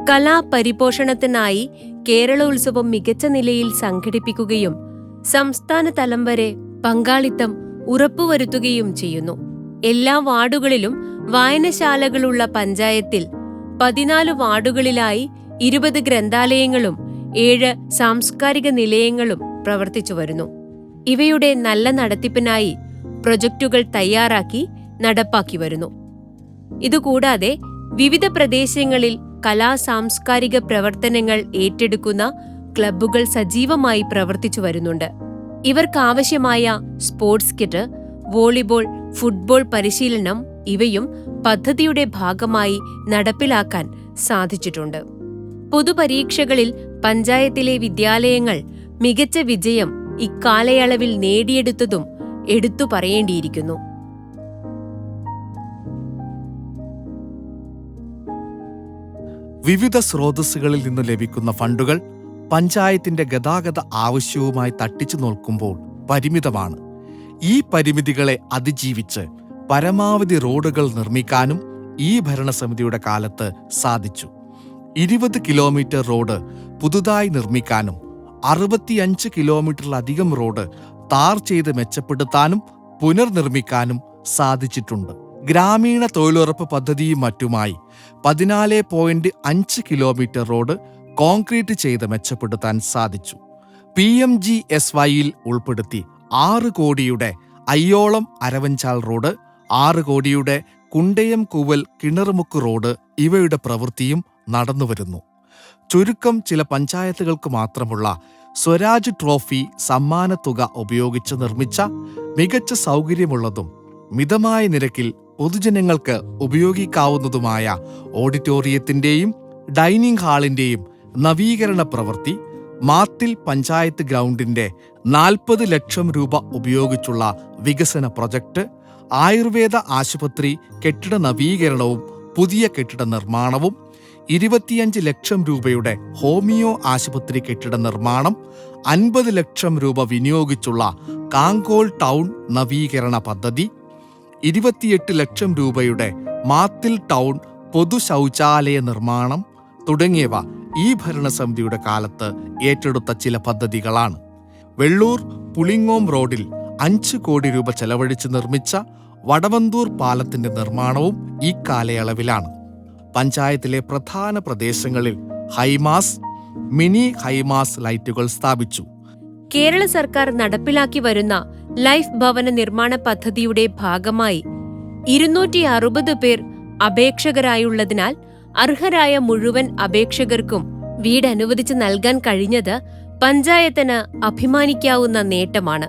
കലാപരിപോഷണത്തിനായി കേരളോത്സവം മികച്ച നിലയിൽ സംഘടിപ്പിക്കുകയും സംസ്ഥാന തലം വരെ പങ്കാളിത്തം ഉറപ്പുവരുത്തുകയും ചെയ്യുന്നു. എല്ലാ വാർഡുകളിലും വായനശാലകളുള്ള പഞ്ചായത്തിൽ 14 വാർഡുകളിലായി 20 ഗ്രന്ഥാലയങ്ങളും 7 സാംസ്കാരിക നിലയങ്ങളും പ്രവർത്തിച്ചു വരുന്നു. ഇവയുടെ നല്ല നടത്തിപ്പിനായി പ്രൊജക്ടുകൾ തയ്യാറാക്കി നടപ്പാക്കി വരുന്നു. ഇതുകൂടാതെ വിവിധ പ്രദേശങ്ങളിൽ കലാസാംസ്കാരിക പ്രവർത്തനങ്ങൾ ഏറ്റെടുക്കുന്ന ക്ലബ്ബുകൾ സജീവമായി പ്രവർത്തിച്ചു വരുന്നുണ്ട്. ഇവർക്കാവശ്യമായ സ്പോർട്സ് കിറ്റ്, വോളിബോൾ, ഫുട്ബോൾ പരിശീലനം ഇവയും പദ്ധതിയുടെ ഭാഗമായി നടപ്പിലാക്കാൻ സാധിച്ചിട്ടുണ്ട്. പൊതുപരീക്ഷകളിൽ പഞ്ചായത്തിലെ വിദ്യാലയങ്ങൾ മികച്ച വിജയം ഇക്കാലയളവിൽ നേടിയെടുത്തതും എടുത്തു പറയേണ്ടിയിരിക്കുന്നു. വിവിധ സ്രോതസ്സുകളിൽ നിന്ന് ലഭിക്കുന്ന ഫണ്ടുകൾ പഞ്ചായത്തിന്റെ ഗതാഗത ആവശ്യവുമായി തട്ടിച്ചു നോക്കുമ്പോൾ പരിമിതമാണ്. ഈ പരിമിതികളെ അതിജീവിച്ച് പരമാവധി റോഡുകൾ നിർമ്മിക്കാനും ഈ ഭരണസമിതിയുടെ കാലത്ത് സാധിച്ചു. 20 കിലോമീറ്റർ റോഡ് പുതുതായി നിർമ്മിക്കാനും 65 കിലോമീറ്ററിലധികം റോഡ് ടാർ ചെയ്ത് മെച്ചപ്പെടുത്താനും പുനർനിർമ്മിക്കാനും സാധിച്ചിട്ടുണ്ട്. ഗ്രാമീണ തൊഴിലുറപ്പ് പദ്ധതിയും മറ്റുമായി 14.5 കിലോമീറ്റർ റോഡ് കോൺക്രീറ്റ് ചെയ്ത് മെച്ചപ്പെടുത്താൻ സാധിച്ചു. PMGSYയിൽ ഉൾപ്പെടുത്തി 6 കോടിയുടെ അയ്യോളം അരവഞ്ചാൽ റോഡ്, 6 കോടിയുടെ കുണ്ടയം കൂവൽ കിണറുമുക്ക് റോഡ് ഇവയുടെ പ്രവൃത്തിയും നടന്നുവരുന്നു. ചുരുക്കം ചില പഞ്ചായത്തുകൾക്ക് മാത്രമുള്ള സ്വരാജ് ട്രോഫി സമ്മാനത്തുക ഉപയോഗിച്ച് നിർമ്മിച്ച മികച്ച സൗകര്യമുള്ളതും മിതമായ നിരക്കിൽ പൊതുജനങ്ങൾക്ക് ഉപയോഗിക്കാവുന്നതുമായ ഓഡിറ്റോറിയത്തിന്റെയും ഡൈനിങ് ഹാളിന്റെയും നവീകരണ പ്രവൃത്തി, മാത്തിൽ പഞ്ചായത്ത് ഗ്രൗണ്ടിന്റെ 40 ലക്ഷം രൂപ ഉപയോഗിച്ചുള്ള വികസന പ്രൊജക്ട്, ആയുർവേദ ആശുപത്രി കെട്ടിട നവീകരണവും പുതിയ കെട്ടിട നിർമ്മാണവും, 25 ലക്ഷം രൂപയുടെ ഹോമിയോ ആശുപത്രി കെട്ടിട നിർമ്മാണം, 50 ലക്ഷം രൂപ വിനിയോഗിച്ചുള്ള കാങ്കോൾ ടൗൺ നവീകരണ പദ്ധതി, 28 ലക്ഷം രൂപയുടെ മാത്തിൽ ടൗൺ പൊതു ശൗചാലയ നിർമ്മാണം തുടങ്ങിയവ ഈ ഭരണസമിതിയുടെ കാലത്ത് ഏറ്റെടുത്ത ചില പദ്ധതികളാണ്. വെള്ളൂർ പുളിങ്ങോം റോഡിൽ 5 കോടി രൂപ ചെലവഴിച്ച് നിർമ്മിച്ച വടവന്തൂർ പാലത്തിന്റെ നിർമ്മാണവും ഈ കാലയളവിലാണ്. പഞ്ചായത്തിലെ പ്രധാന പ്രദേശങ്ങളിൽ ഹൈമാസ്, മിനി ഹൈമാസ് ലൈറ്റുകൾ സ്ഥാപിച്ചു. കേരള സർക്കാർ നടപ്പിലാക്കി വരുന്ന ലൈഫ് ഭവന നിർമ്മാണ പദ്ധതിയുടെ ഭാഗമായി 260 പേർ അപേക്ഷകരായുള്ളതിനാൽ അർഹരായ മുഴുവൻ അപേക്ഷകർക്കും വീട് അനുവദിച്ച് നൽകാൻ കഴിഞ്ഞത് പഞ്ചായത്തിന് അഭിമാനിക്കാവുന്ന നേട്ടമാണ്.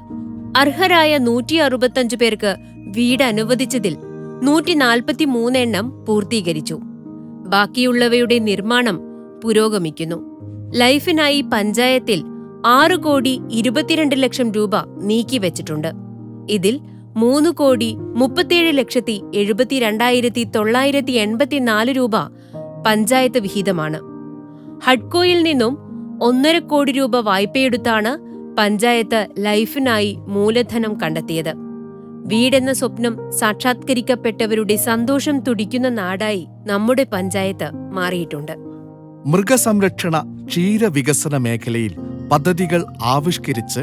അർഹരായ 165 പേർക്ക് വീട് അനുവദിച്ചതിൽ 143 എണ്ണം പൂർത്തീകരിച്ചു. ബാക്കിയുള്ളവയുടെ നിർമ്മാണം പുരോഗമിക്കുന്നു. ലൈഫിനായി പഞ്ചായത്തിൽ 6 കോടി 22 ലക്ഷം രൂപ നീക്കിവച്ചിട്ടുണ്ട്. ഇതിൽ 3 കോടി 37 ലക്ഷത്തി 72,984 രൂപ പഞ്ചായത്ത് വിഹിതമാണ്. ഹഡ്കോയിൽ നിന്നും 1.5 കോടി രൂപ വായ്പയെടുത്താണ് പഞ്ചായത്ത് ലൈഫിനായി മൂലധനം കണ്ടെത്തിയത്. വീടെന്ന സ്വപ്നം സാക്ഷാത്കരിക്കപ്പെട്ടവരുടെ സന്തോഷം തുടിക്കുന്ന നാടായി നമ്മുടെ പഞ്ചായത്ത് മാറിയിട്ടുണ്ട്. മൃഗസംരക്ഷണ ക്ഷീരവികസന മേഖലയിൽ പദ്ധതികൾ ആവിഷ്കരിച്ച്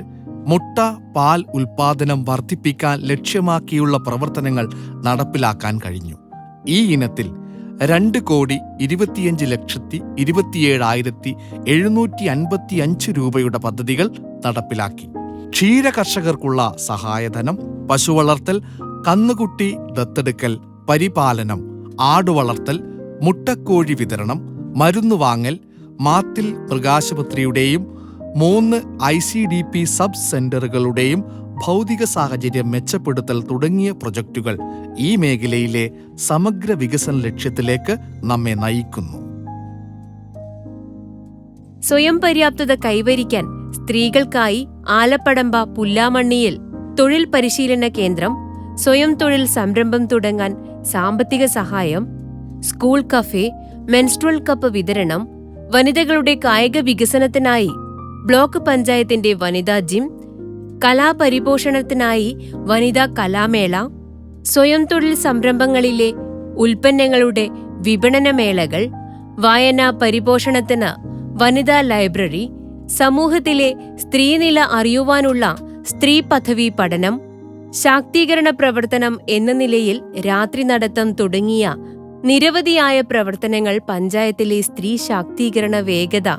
മുട്ട, പാൽ ഉൽപാദനം വർദ്ധിപ്പിക്കാൻ ലക്ഷ്യമാക്കിയുള്ള പ്രവർത്തനങ്ങൾ നടപ്പിലാക്കാൻ കഴിഞ്ഞു. ഈ ഇനത്തിൽ 2 കോടി 25 ലക്ഷത്തി 27,755 രൂപയുടെ പദ്ധതികൾ നടപ്പിലാക്കി. ക്ഷീര കർഷകർക്കുള്ള സഹായധനം, പശുവളർത്തൽ, കന്നുകുട്ടി ദത്തെടുക്കൽ, പരിപാലനം, ആടുവളർത്തൽ, മുട്ടക്കോഴി വിതരണം, മരുന്നുവാങ്ങൽ, മാത്തിൽ മൃഗാശുപത്രിയുടെയും 3 ICDP സബ് സെന്ററുകളുടെയും ഭൗതിക സാഹചര്യം മെച്ചപ്പെടുത്തൽ തുടങ്ങിയ പ്രൊജക്ടുകൾ ഈ മേഖലയിലെ സമഗ്ര വികസന ലക്ഷ്യത്തിലേക്ക് നമ്മെ നയിക്കുന്നു. സ്വയം പര്യാപ്തത കൈവരിക്കാൻ സ്ത്രീകൾക്കായി ആലപ്പടമ്പ പുല്ലാമണ്ണിയിൽ തൊഴിൽ പരിശീലന കേന്ദ്രം, സ്വയം തൊഴിൽ സംരംഭം തുടങ്ങാൻ സാമ്പത്തിക സഹായം, സ്കൂൾ കഫേ, മെൻസ്ട്രുവൽ കപ്പ് വിതരണം, വനിതകളുടെ കായിക വികസനത്തിനായി ബ്ലോക്ക് പഞ്ചായത്തിന്റെ വനിതാ ജിം, കലാപരിപോഷണത്തിനായി വനിതാ കലാമേള, സ്വയം തൊഴിൽ സംരംഭങ്ങളിലെ ഉൽപ്പന്നങ്ങളുടെ വിപണനമേളകൾ, വായനാ പരിപോഷണത്തിന് വനിതാ ലൈബ്രറി, സമൂഹത്തിലെ സ്ത്രീനില അറിയുവാനുള്ള സ്ത്രീ പദവി പഠനം, ശാക്തീകരണ പ്രവർത്തനം എന്ന നിലയിൽ രാത്രി നടത്തം തുടങ്ങിയ നിരവധിയായ പ്രവർത്തനങ്ങൾ പഞ്ചായത്തിലെ സ്ത്രീ ശാക്തീകരണ വേഗത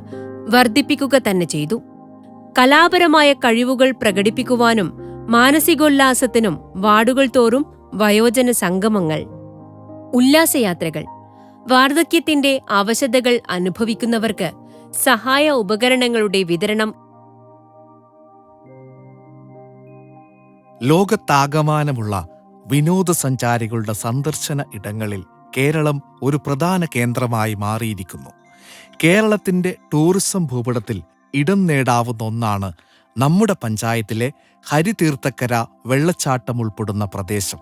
വർദ്ധിപ്പിക്കുക തന്നെ ചെയ്തു. കലാപരമായ കഴിവുകൾ പ്രകടിപ്പിക്കുവാനും മാനസികോല്ലാസത്തിനും വാർഡുകൾ തോറും വയോജന സംഗമങ്ങൾ, ഉല്ലാസയാത്രകൾ, വാർദ്ധക്യത്തിന്റെ അവശതകൾ അനുഭവിക്കുന്നവർക്ക് സഹായ ഉപകരണങ്ങളുടെ വിതരണം. ലോകത്താകമാനമുള്ള വിനോദസഞ്ചാരികളുടെ സന്ദർശന ഇടങ്ങളിൽ കേരളം ഒരു പ്രധാന കേന്ദ്രമായി മാറിയിരിക്കുന്നു. കേരളത്തിന്റെ ടൂറിസം ഭൂപടത്തിൽ ഇടം നേടാവുന്ന ഒന്നാണ് നമ്മുടെ പഞ്ചായത്തിലെ ഹരിതീർത്ഥക്കര വെള്ളച്ചാട്ടം ഉൾപ്പെടുന്ന പ്രദേശം.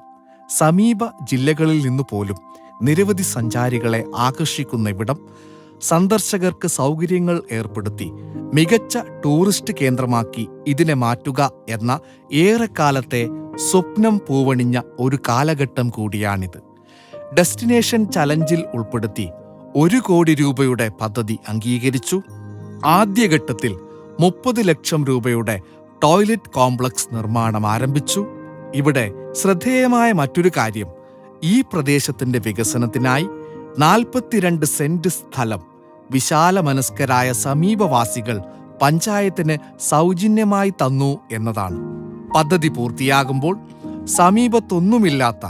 സമീപ ജില്ലകളിൽ നിന്നു പോലും നിരവധി സഞ്ചാരികളെ ആകർഷിക്കുന്ന ഇവിടം സന്ദർശകർക്ക് സൗകര്യങ്ങൾ ഏർപ്പെടുത്തി മികച്ച ടൂറിസ്റ്റ് കേന്ദ്രമാക്കി ഇതിനെ മാറ്റുക എന്ന ഏറെക്കാലത്തെ സ്വപ്നം പൂവണിഞ്ഞ ഒരു കാലഘട്ടം കൂടിയാണിത്. ഡെസ്റ്റിനേഷൻ ചലഞ്ചിൽ ഉൾപ്പെടുത്തി 1 കോടി രൂപയുടെ പദ്ധതി അംഗീകരിച്ചു. ആദ്യഘട്ടത്തിൽ 30 ലക്ഷം രൂപയുടെ ടോയ്ലറ്റ് കോംപ്ലക്സ് നിർമ്മാണം ആരംഭിച്ചു. ഇവിടെ ശ്രദ്ധേയമായ മറ്റൊരു കാര്യം, ഈ പ്രദേശത്തിന്റെ വികസനത്തിനായി 42 സെന്റ് സ്ഥലം വിശാലമനസ്കരായ സമീപവാസികൾ പഞ്ചായത്തിന് സൗജന്യമായി തന്നു എന്നതാണ്. പദ്ധതി പൂർത്തിയാകുമ്പോൾ സമീപത്തൊന്നുമില്ലാത്ത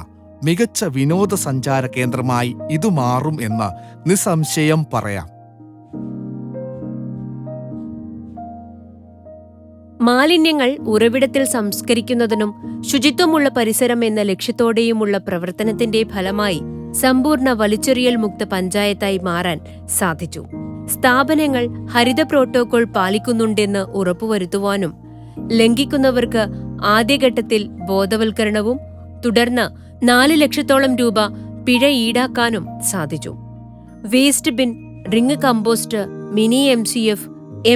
മികച്ച വിനോദസഞ്ചാര കേന്ദ്രമായി ഇത് മാറും എന്ന് നിസ്സംശയം പറയാം. മാലിന്യങ്ങൾ ഉറവിടത്തിൽ സംസ്കരിക്കുന്നതിനും ശുചിത്വമുള്ള പരിസരം എന്ന ലക്ഷ്യത്തോടെയുമുള്ള പ്രവർത്തനത്തിന്റെ ഫലമായി സമ്പൂർണ്ണ വലിച്ചെറിയൽ മുക്ത പഞ്ചായത്തായി മാറാൻ സാധിച്ചു. സ്ഥാപനങ്ങൾ ഹരിത പ്രോട്ടോകോൾ പാലിക്കുന്നുണ്ടെന്ന് ഉറപ്പുവരുത്തുവാനും ലംഘിക്കുന്നവർക്ക് ആദ്യഘട്ടത്തിൽ ബോധവൽക്കരണവും തുടർന്ന് 4 ലക്ഷത്തോളം രൂപ പിഴ ഈടാക്കാനും സാധിച്ചു. Waste bin, ring compost, mini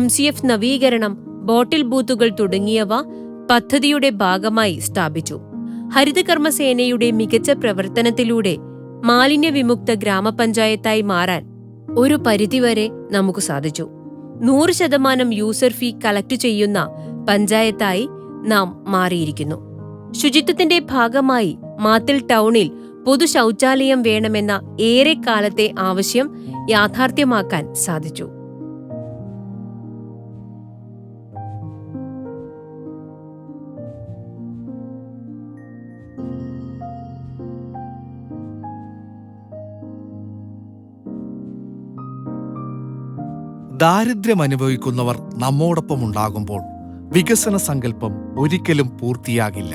MCF നവീകരണം, ബോട്ടിൽ ബൂത്തുകൾ തുടങ്ങിയവ പദ്ധതിയുടെ ഭാഗമായി സ്ഥാപിച്ചു. ഹരിതകർമ്മസേനയുടെ മികച്ച പ്രവർത്തനത്തിലൂടെ മാലിന്യവിമുക്ത ഗ്രാമപഞ്ചായത്തായി മാറാൻ ഒരു പരിധിവരെ നമുക്ക് സാധിച്ചു. 100% യൂസർ ഫീ കളക്ട് ചെയ്യുന്ന പഞ്ചായത്തായി നാം മാറിയിരിക്കുന്നു. ശുചിത്വത്തിന്റെ ഭാഗമായി മാത്തിൽ ടൗണിൽ പൊതു ശൗചാലയം വേണമെന്ന ഏറെക്കാലത്തെ ആവശ്യം യാഥാർത്ഥ്യമാക്കാൻ സാധിച്ചു. ദാരിദ്ര്യമനുഭവിക്കുന്നവർ നമ്മോടൊപ്പം ഉണ്ടാകുമ്പോൾ വികസന സങ്കല്പം ഒരിക്കലും പൂർത്തിയാകില്ല.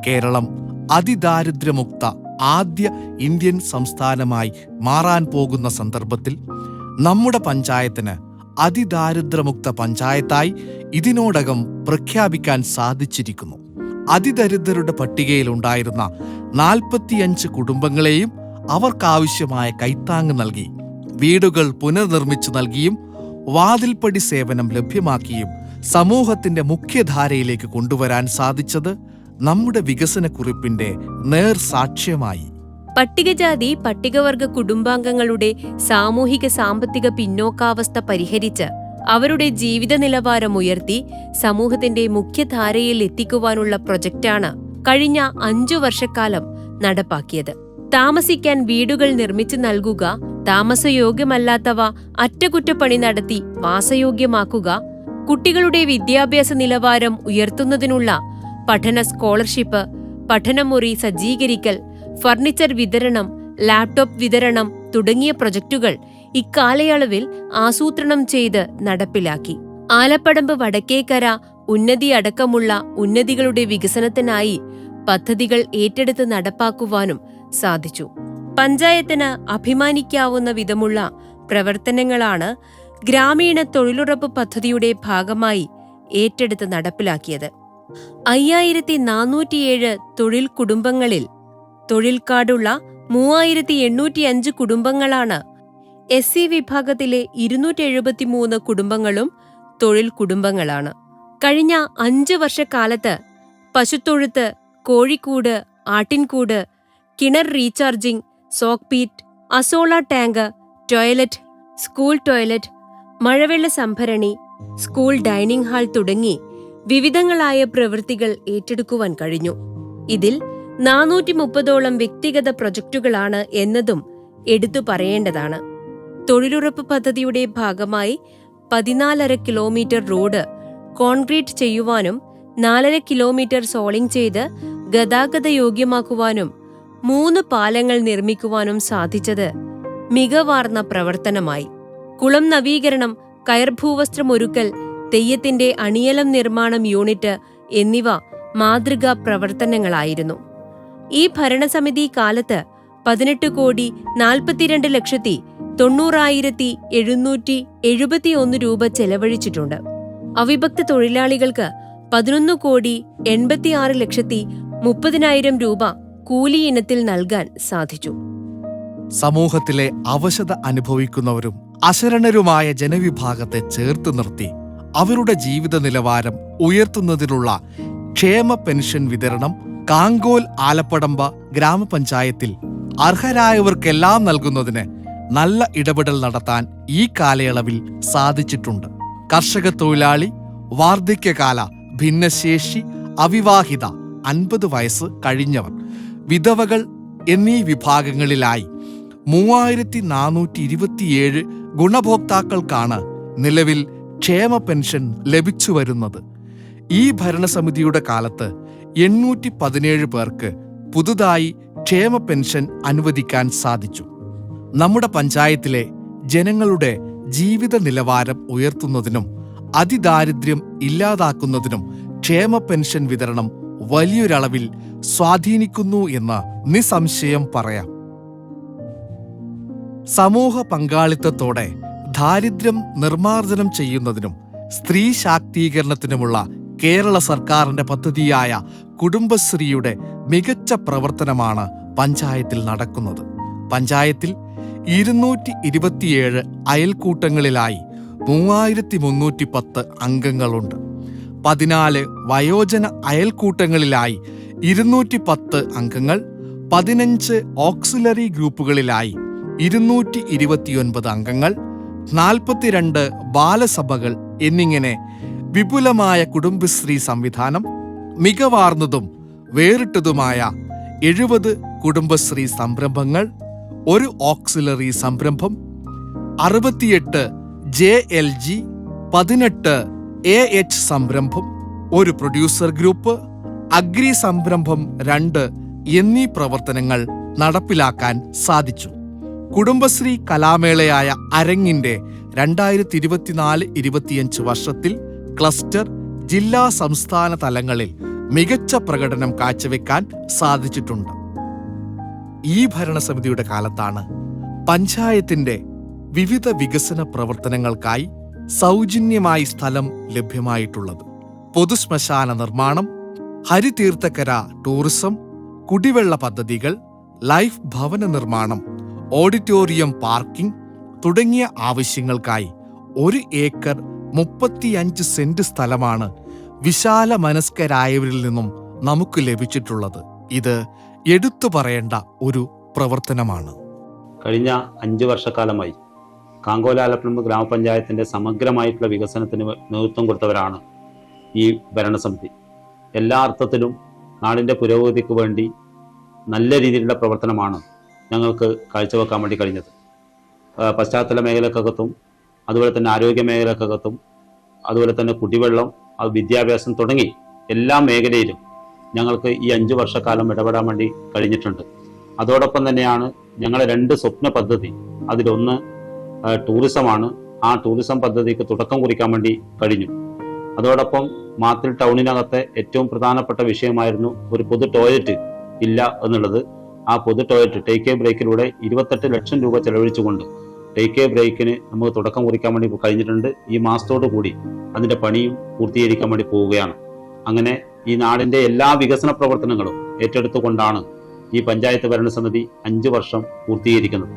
കേരളം അതിദാരിദ്ര്യമുക്ത ആദ്യ ഇന്ത്യൻ സംസ്ഥാനമായി മാറാൻ പോകുന്ന സന്ദർഭത്തിൽ നമ്മുടെ പഞ്ചായത്തിന് അതിദാരിദ്ര്യമുക്ത പഞ്ചായത്തായി ഇതിനോടകം പ്രഖ്യാപിക്കാൻ സാധിച്ചിരിക്കുന്നു. അതിദരിദ്രരുടെ പട്ടികയിലുണ്ടായിരുന്ന 45 കുടുംബങ്ങളെയും അവർക്കാവശ്യമായ കൈത്താങ്ങ് നൽകി, വീടുകൾ പുനർനിർമ്മിച്ചു നൽകിയും വാതിൽപ്പടി സേവനം ലഭ്യമാക്കിയും സമൂഹത്തിന്റെ മുഖ്യധാരയിലേക്ക് കൊണ്ടുവരാൻ സാധിച്ചത് നമ്മുടെ വികസനക്കുറിപ്പിന്റെ നേർസാക്ഷ്യമായി. പട്ടികജാതി പട്ടികവർഗ കുടുംബാംഗങ്ങളുടെ സാമൂഹിക സാമ്പത്തിക പിന്നോക്കാവസ്ഥ പരിഹരിച്ച് അവരുടെ ജീവിത നിലവാരം ഉയർത്തി സമൂഹത്തിന്റെ മുഖ്യധാരയിൽ എത്തിക്കുവാനുള്ള പ്രൊജക്റ്റാണ് കഴിഞ്ഞ 5 വർഷക്കാലം നടപ്പാക്കിയത്. താമസിക്കാൻ വീടുകൾ നിർമ്മിച്ചു നൽകുക, താമസയോഗ്യമല്ലാത്തവ അറ്റകുറ്റപ്പണി നടത്തി വാസയോഗ്യമാക്കുക, കുട്ടികളുടെ വിദ്യാഭ്യാസ നിലവാരം ഉയർത്തുന്നതിനുള്ള പഠന സ്കോളർഷിപ്പ്, പഠനമുറി സജ്ജീകരിക്കൽ, ഫർണിച്ചർ വിതരണം, ലാപ്ടോപ്പ് വിതരണം തുടങ്ങിയ പ്രൊജക്ടുകൾ ഇക്കാലയളവിൽ ആസൂത്രണം ചെയ്ത് നടപ്പിലാക്കി. ആലപ്പടമ്പ് വടക്കേക്കര ഉന്നതി അടക്കമുള്ള ഉന്നതികളുടെ വികസനത്തിനായി പദ്ധതികൾ ഏറ്റെടുത്ത് നടപ്പാക്കുവാനും സാധിച്ചു. പഞ്ചായത്തിന് അഭിമാനിക്കാവുന്ന വിധമുള്ള പ്രവർത്തനങ്ങളാണ് ഗ്രാമീണ തൊഴിലുറപ്പ് പദ്ധതിയുടെ ഭാഗമായി ഏറ്റെടുത്ത് നടപ്പിലാക്കിയത്. 5407 തൊഴിൽ കുടുംബങ്ങളിൽ തൊഴിൽ കാർഡുള്ള 3805 കുടുംബങ്ങളാണ്. SC വിഭാഗത്തിലെ 273 കുടുംബങ്ങളും തൊഴിൽ കുടുംബങ്ങളാണ്. കഴിഞ്ഞ 5 വർഷക്കാലത്ത് പശുത്തൊഴുത്ത്, കോഴിക്കൂട്, ആട്ടിൻകൂട്, കിണർ recharging, soak pit, azolla tank, toilet, school toilet, മഴവെള്ള സംഭരണി, സ്കൂൾ ഡൈനിംഗ് ഹാൾ തുടങ്ങി വിവിധങ്ങളായ പ്രവൃത്തികൾ ഏറ്റെടുക്കുവാൻ കഴിഞ്ഞു. ഇതിൽ 430ഓളം വ്യക്തിഗത പ്രൊജക്ടുകളാണ് എന്നതും എടുത്തു പറയേണ്ടതാണ്. തൊഴിലുറപ്പ് പദ്ധതിയുടെ ഭാഗമായി 14.5 കിലോമീറ്റർ റോഡ് കോൺക്രീറ്റ് ചെയ്യുവാനും 4.5 കിലോമീറ്റർ സോളിംഗ് ചെയ്ത് ഗതാഗത യോഗ്യമാക്കുവാനും 3 പാലങ്ങൾ നിർമ്മിക്കുവാനും സാധിച്ചത് മികവാർന്ന പ്രവർത്തനമായി. കുളം നവീകരണം, കയർഭൂവസ്ത്രമൊരുക്കൽ, തെയ്യത്തിന്റെ അണിയലം നിർമ്മാണം യൂണിറ്റ് എന്നിവ മാതൃകാ പ്രവർത്തനങ്ങളായിരുന്നു. ഈ ഭരണസമിതി കാലത്ത് 18,42,90,771 രൂപ ചെലവഴിച്ചിട്ടുണ്ട്. അവിഭക്ത തൊഴിലാളികൾക്ക് 11,86,30,000 രൂപ കൂലി ഇനത്തിൽ നൽകാൻ സാധിച്ചു. സമൂഹത്തിലെ അവശത അനുഭവിക്കുന്നവരും അശരണരുമായ ജനവിഭാഗത്തെ ചേർത്ത് നിർത്തി അവരുടെ ജീവിത നിലവാരം ഉയർത്തുന്നതിനുള്ള ക്ഷേമ പെൻഷൻ വിതരണം കാങ്കോൽ ആലപ്പടമ്പ ഗ്രാമപഞ്ചായത്തിൽ അർഹരായവർക്കെല്ലാം നൽകുന്നതിന് നല്ല ഇടപെടൽ നടത്താൻ ഈ കാലയളവിൽ സാധിച്ചിട്ടുണ്ട്. കർഷക തൊഴിലാളി, വാർദ്ധക്യകാല, ഭിന്നശേഷി, അവിവാഹിത, 50 വയസ്സ് കഴിഞ്ഞവർ, വിധവകൾ എന്നീ വിഭാഗങ്ങളിലായി 3427 ഗുണഭോക്താക്കൾക്കാണ് നിലവിൽ ക്ഷേമ പെൻഷൻ ലഭിച്ചു വരുന്നത്. ഈ ഭരണസമിതിയുടെ കാലത്ത് 817 പേർക്ക് പുതുതായി ക്ഷേമ പെൻഷൻ അനുവദിക്കാൻ സാധിച്ചു. നമ്മുടെ പഞ്ചായത്തിലെ ജനങ്ങളുടെ ജീവിത നിലവാരം ഉയർത്തുന്നതിനും അതിദാരിദ്ര്യം ഇല്ലാതാക്കുന്നതിനും ക്ഷേമ പെൻഷൻ വിതരണം വലിയൊരളവിൽ സ്വാധീനിക്കുന്നു എന്ന് നിസ്സംശയം പറയാം. സമൂഹ പങ്കാളിത്തത്തോടെ ദാരിദ്ര്യം നിർമ്മാർജ്ജനം ചെയ്യുന്നതിനും സ്ത്രീ ശാക്തീകരണത്തിനുമുള്ള കേരള സർക്കാരിന്റെ പദ്ധതിയായ കുടുംബശ്രീയുടെ മികച്ച പ്രവർത്തനമാണ് പഞ്ചായത്തിൽ നടക്കുന്നത്. പഞ്ചായത്തിൽ 227 അയൽക്കൂട്ടങ്ങളിലായി 3310 അംഗങ്ങളുണ്ട്. 14 വയോജന അയൽക്കൂട്ടങ്ങളിലായി 210 അംഗങ്ങൾ, 15 ഓക്സിലറി ഗ്രൂപ്പുകളിലായി 229 അംഗങ്ങൾ, 42 ബാലസഭകൾ എന്നിങ്ങനെ വിപുലമായ കുടുംബശ്രീ സംവിധാനം, മികവാർന്നതും വേറിട്ടതുമായ 70 കുടുംബശ്രീ സംരംഭങ്ങൾ, 1 ഓക്സിലറി സംരംഭം, 68 JLG, 18 AH സംരംഭം, 1 പ്രൊഡ്യൂസർ ഗ്രൂപ്പ്, അഗ്രി സംരംഭം 2 എന്നീ പ്രവർത്തനങ്ങൾ നടപ്പിലാക്കാൻ സാധിച്ചു. കുടുംബശ്രീ കലാമേളയായ അരങ്ങിന്റെ 2024-25 വർഷത്തിൽ ക്ലസ്റ്റർ, ജില്ലാ, സംസ്ഥാന തലങ്ങളിൽ മികച്ച പ്രകടനം കാഴ്ചവെക്കാൻ സാധിച്ചിട്ടുണ്ട്. ഈ ഭരണസമിതിയുടെ കാലത്താണ് പഞ്ചായത്തിന്റെ വിവിധ വികസന പ്രവർത്തനങ്ങൾക്കായി സൗജന്യമായി സ്ഥലം ലഭ്യമായിട്ടുള്ളത്. പൊതുശ്മശാന നിർമ്മാണം, ഹരിതീർത്ഥക്കര ടൂറിസം, കുടിവെള്ള പദ്ധതികൾ, ലൈഫ് ഭവന നിർമ്മാണം, ഓഡിറ്റോറിയം, പാർക്കിംഗ് തുടങ്ങിയ ആവശ്യങ്ങൾക്കായി 1 ഏക്കർ 35 സെന്റ് സ്ഥലമാണ് വിശാല മനസ്കരായവരിൽ നിന്നും നമുക്ക് ലഭിച്ചിട്ടുള്ളത്. ഇത് എടുത്തു പറയേണ്ട ഒരു പ്രവർത്തനമാണ്. കഴിഞ്ഞ 5 വർഷക്കാലമായി കാങ്കോലാലപ്പുഴ ഗ്രാമപഞ്ചായത്തിന്റെ സമഗ്രമായിട്ടുള്ള വികസനത്തിന് നേതൃത്വം കൊടുത്തവരാണ് ഈ ഭരണസമിതി. എല്ലാ അർത്ഥത്തിലും നാടിൻ്റെ പുരോഗതിക്ക് വേണ്ടി നല്ല രീതിയിലുള്ള പ്രവർത്തനമാണ് ഞങ്ങൾക്ക് കാഴ്ചവെക്കാൻ വേണ്ടി കഴിഞ്ഞത്. പശ്ചാത്തല മേഖലക്കകത്തും അതുപോലെ തന്നെ ആരോഗ്യ മേഖലക്കകത്തും അതുപോലെ തന്നെ കുടിവെള്ളം, വിദ്യാഭ്യാസം തുടങ്ങി എല്ലാ മേഖലയിലും ഞങ്ങൾക്ക് ഈ 5 വർഷക്കാലം ഇടപെടാൻ വേണ്ടി കഴിഞ്ഞിട്ടുണ്ട്. അതോടൊപ്പം തന്നെയാണ് ഞങ്ങളെ 2 സ്വപ്ന പദ്ധതി, അതിലൊന്ന് ടൂറിസമാണ്. ആ ടൂറിസം പദ്ധതിക്ക് തുടക്കം കുറിക്കാൻ വേണ്ടി കഴിഞ്ഞു. അതോടൊപ്പം മാത്തിൽ ടൗണിനകത്തെ ഏറ്റവും പ്രധാനപ്പെട്ട വിഷയമായിരുന്നു ഒരു പൊതു ടോയ്ലറ്റ് ഇല്ല എന്നുള്ളത്. ആ പൊതു ടോയ്ലറ്റ് ടേക്ക് എ ബ്രേക്കിലൂടെ 28 ലക്ഷം രൂപ ചെലവഴിച്ചുകൊണ്ട് ടേക്ക് എ ബ്രേക്കിന് നമുക്ക് തുടക്കം കുറിക്കാൻ വേണ്ടി കഴിഞ്ഞിട്ടുണ്ട്. ഈ മാസത്തോടു കൂടി അതിന്റെ പണിയും പൂർത്തീകരിക്കാൻ വേണ്ടി പോവുകയാണ്. അങ്ങനെ ഈ നാടിന്റെ എല്ലാ വികസന പ്രവർത്തനങ്ങളും ഏറ്റെടുത്തുകൊണ്ടാണ് ഈ പഞ്ചായത്ത് ഭരണസമിതി 5 വർഷം പൂർത്തീകരിക്കുന്നത്.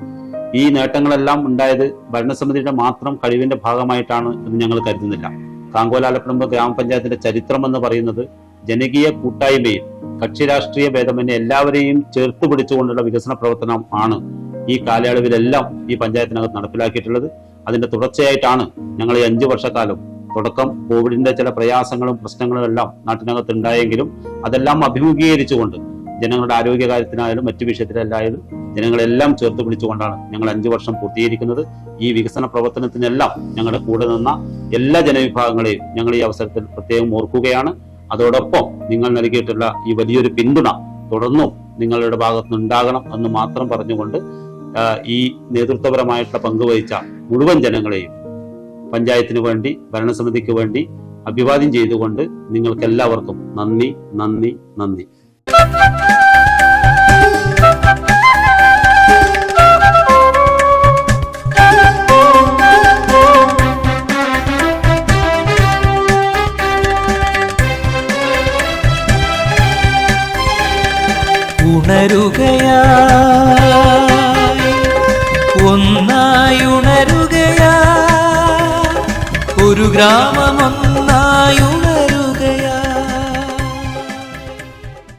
ഈ നേട്ടങ്ങളെല്ലാം ഉണ്ടായത് ഭരണസമിതിയുടെ മാത്രം കഴിവിന്റെ ഭാഗമായിട്ടാണ് എന്ന് ഞങ്ങൾ കരുതുന്നില്ല. കാങ്കോലാലപ്പുഴ ഗ്രാമപഞ്ചായത്തിന്റെ ചരിത്രം എന്ന് പറയുന്നത് ജനകീയ കൂട്ടായ്മയിൽ കക്ഷി രാഷ്ട്രീയ ഭേദമന്യേ എല്ലാവരെയും ചേർത്ത് പിടിച്ചുകൊണ്ടുള്ള വികസന പ്രവർത്തനം ആണ് ഈ കാലയളവിലെല്ലാം ഈ പഞ്ചായത്തിനകത്ത് നടപ്പിലാക്കിയിട്ടുള്ളത്. അതിന്റെ തുടർച്ചയായിട്ടാണ് ഞങ്ങൾ ഈ 5 വർഷക്കാലം തുടക്കം കോവിഡിന്റെ ചില പ്രയാസങ്ങളും പ്രശ്നങ്ങളും എല്ലാം നാട്ടിനകത്ത് ഉണ്ടായെങ്കിലും അതെല്ലാം അഭിമുഖീകരിച്ചുകൊണ്ട് ജനങ്ങളുടെ ആരോഗ്യകാര്യത്തിനായാലും മറ്റു വിഷയത്തിലായാലും ജനങ്ങളെല്ലാം ചേർത്ത് പിടിച്ചുകൊണ്ടാണ് ഞങ്ങൾ 5 വർഷം പൂർത്തീകരിക്കുന്നത്. ഈ വികസന പ്രവർത്തനത്തിനെല്ലാം ഞങ്ങളുടെ കൂടെ നിന്ന എല്ലാ ജനവിഭാഗങ്ങളെയും ഞങ്ങൾ ഈ അവസരത്തിൽ പ്രത്യേകം ഓർക്കുകയാണ്. അതോടൊപ്പം നിങ്ങൾ നൽകിയിട്ടുള്ള ഈ വലിയൊരു പിന്തുണ തുടർന്നും നിങ്ങളുടെ ഭാഗത്ത് നിന്നുണ്ടാകണം എന്ന് മാത്രം പറഞ്ഞുകൊണ്ട് ഈ നേതൃത്വപരമായിട്ടുള്ള പങ്കുവഹിച്ച മുഴുവൻ ജനങ്ങളെയും പഞ്ചായത്തിന് വേണ്ടി, ഭരണസമിതിക്ക് വേണ്ടി അഭിവാദ്യം ചെയ്തുകൊണ്ട് നിങ്ങൾക്ക് എല്ലാവർക്കും നന്ദി നന്ദി നന്ദി. ഒന്നായുണരുകയാ ഒരു ഗ്രാമമൊന്ന്